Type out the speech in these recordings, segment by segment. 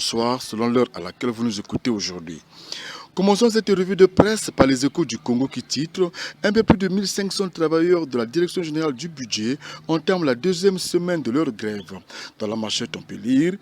bonsoir selon l'heure à laquelle vous nous écoutez aujourd'hui. Commençons cette revue de presse par les Échos du Congo qui titre un peu plus de 1500 travailleurs de la Direction générale du budget entament la deuxième semaine de leur grève. Dans la manchette, on peut lire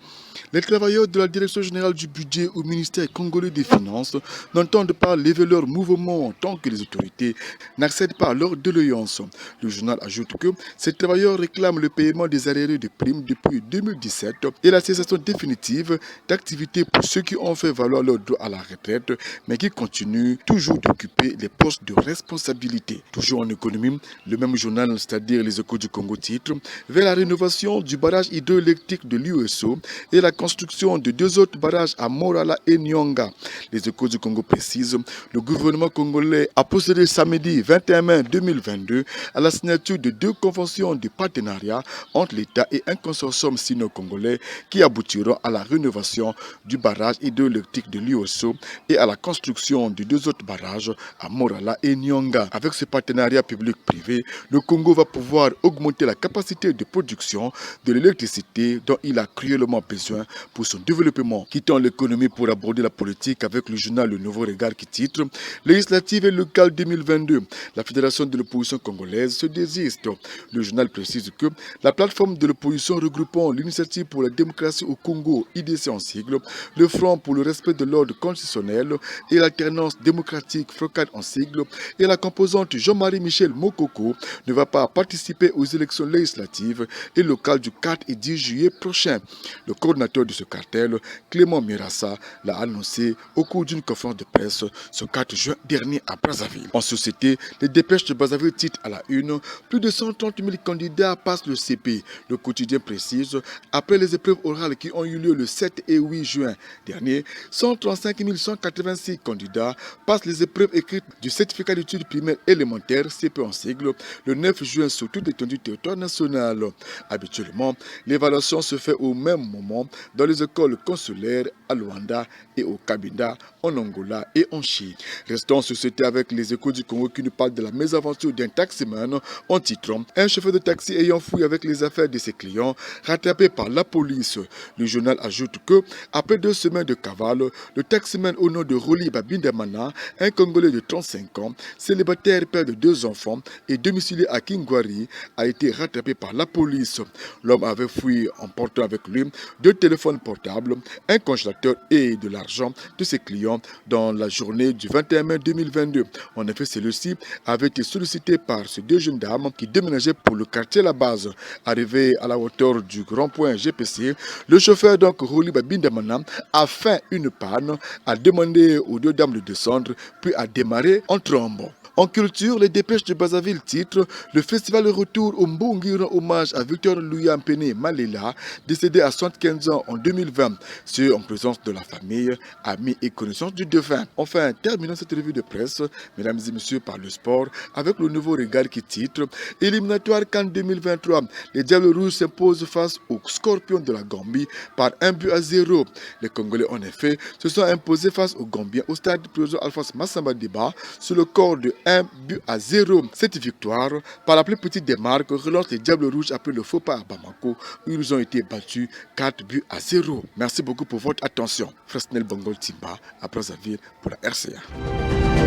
les travailleurs de la Direction générale du budget au ministère congolais des Finances n'entendent pas lever leur mouvement tant que les autorités n'accèdent pas à leur déloyance. Le journal ajoute que ces travailleurs réclament le paiement des arriérés de primes depuis 2017 et la cessation définitive d'activité pour ceux qui ont fait valoir leur droit à la retraite mais qui continuent toujours d'occuper les postes de responsabilité. Toujours en économie, le même journal, c'est-à-dire les Échos du Congo titre vers la rénovation du barrage hydroélectrique de l'USO et la construction de deux autres barrages à Morala et Nyonga. Les Échos du Congo précisent le gouvernement congolais a procédé samedi 21 mai 2022 à la signature de deux conventions de partenariat entre l'État et un consortium sino-congolais qui aboutiront à la rénovation du barrage hydroélectrique de l'USO et à la construction de deux autres barrages à Morala et Nyonga. Avec ce partenariat public-privé, le Congo va pouvoir augmenter la capacité de production de l'électricité dont il a cruellement besoin pour son développement. Quittons l'économie pour aborder la politique avec le journal Le Nouveau Regard qui titre Législative et locale 2022. La Fédération de l'opposition congolaise se désiste. Le journal précise que la plateforme de l'opposition regroupant l'Initiative pour la démocratie au Congo, IDC en sigle, le Front pour le respect de l'ordre constitutionnel et l'alternance démocratique, FROCAD en sigle, et la composante Jean-Marie Michel Mokoko ne va pas participer aux élections législatives et locales du 4 et 10 juillet prochain. Le coordinateur de ce cartel, Clément Mirassa, l'a annoncé au cours d'une conférence de presse ce 4 juin dernier à Brazzaville. En société, les dépêches de Brazzaville titrent à la une plus de 130 000 candidats passent le CP. Le quotidien précise, après les épreuves orales qui ont eu lieu le 7 et 8 juin dernier, 135 186 candidats passent les épreuves écrites du certificat d'études primaires élémentaires CP en sigle le 9 juin sur toute l'étendue du territoire national. Habituellement, l'évaluation se fait au même moment dans les écoles consulaires à Luanda et au Cabinda, en Angola et en Chine. Restons en société avec les Échos du Congo qui nous parlent de la mésaventure d'un taximan en titrant un chauffeur de taxi ayant fouillé avec les affaires de ses clients rattrapé par la police. Le journal ajoute que après 2 semaines de cavale, le taximan au nom de Roli Babindamana, un Congolais de 35 ans, célibataire, père de 2 enfants et domicilié à Kingwari, a été rattrapé par la police. L'homme avait fouillé en portant avec lui 2 téléphones portables, un congélateur et de l'argent de ses clients dans la journée du 21 mai 2022. En effet, celui-ci avait été sollicité par ces 2 jeunes dames qui déménageaient pour le quartier La Base. Arrivé à la hauteur du rond-point GPC, le chauffeur donc Roli Babindamana a fait une panne, a demandé aux 2 dames de descendre, puis a démarré en trombe. En culture, les dépêches de Brazzaville titrent le festival de retour au Mbongi rend hommage à Victor Louya Mpene Malela, décédé à 75 ans en 2020, ce en présence de la famille, amis et connaissances du défunt. Enfin, terminons cette revue de presse, mesdames et messieurs, par le sport, avec le Nouveau Regard qui titre éliminatoire CAN 2023. Les Diables Rouges s'imposent face aux Scorpions de la Gambie par 1-0. Les Congolais, en effet, se sont imposés face aux Gambiens au stade du président Alphonse Massamba Deba sur le corps de 1-0. Cette victoire, par la plus petite des marques, relance les Diables Rouges après le faux pas à Bamako où ils ont été battus 4-0. Merci beaucoup pour votre attention. Fresnel Bongol Timba à Brazzaville pour la RCA.